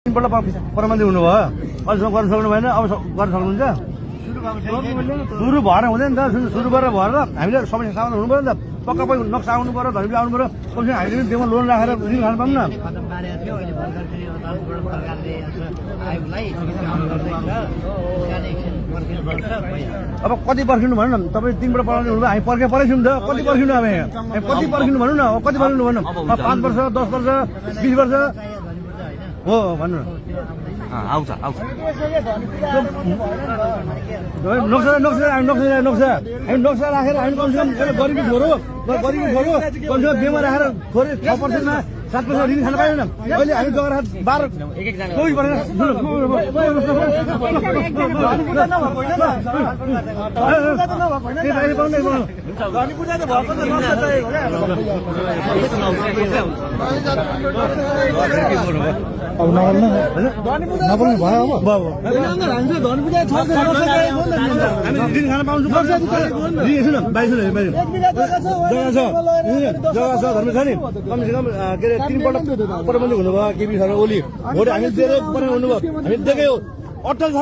तिनपल्ट प्रबन्धी हुनुभयो अहिलेसम्म गर्न सक्नु भएन अब गर्न सक्नुहुन्छ सुरु भएर हुँदैन त सुरु गरेर भएर हामीले समस्या समाधान हुनु पऱ्यो नि त पक्का पनि नक्सा आउनु पऱ्यो धनी आउनु पऱ्यो कमसे हामीले पनि देशमा लोन राखेर ऋण खानु पाऊँ न अब कति पर्खिनु भन्नु न तपाईँ 3 पल्ट पढाउने हुनुभयो हामी पर्खिनु नि त कति पर्खिनु अब कति पर्खिनु भन्नु न कति पर्खिनु भन्नु 5 वर्ष 10 वर्ष 20 वर्ष हो भन्नु आउँछ नक्सा राखेर हामी कमसेकम गरिबी छोरो कमसेकम बेमा राखेर थोरै 6%मा 7% ऋण खान पाएन अहिले हामी गएर 12 कोही परेन अब नबोल्नु भयो अब ऋण खान पाउँछु जग्गा छ धर्म छ नि कमसेकम के अरे 3 पल्ट प्रबन्धक हुनुभयो केपी सर ओली भोट हामी दिएर बनाइ हुनुभयो हामी देखेँ हो अटल छ